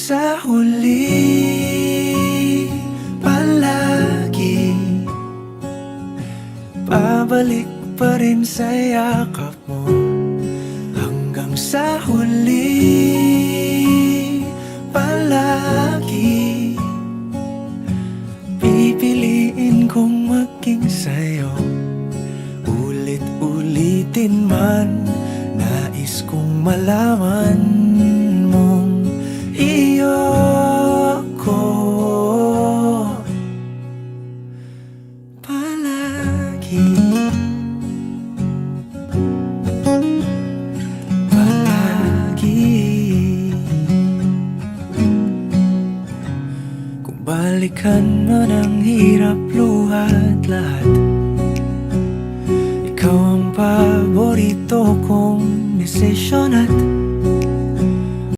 sa huli, palagi babalik pa rin sa yakap mo. Hanggang sa huli, palagi pipiliin kong maging sa'yo. Ulit-ulitin man, nais kong malaman mong iyo ko palagi. Palagi. Kung balikan man ang hirap, luhat lahat, ikaw ang paborito kong desisyon at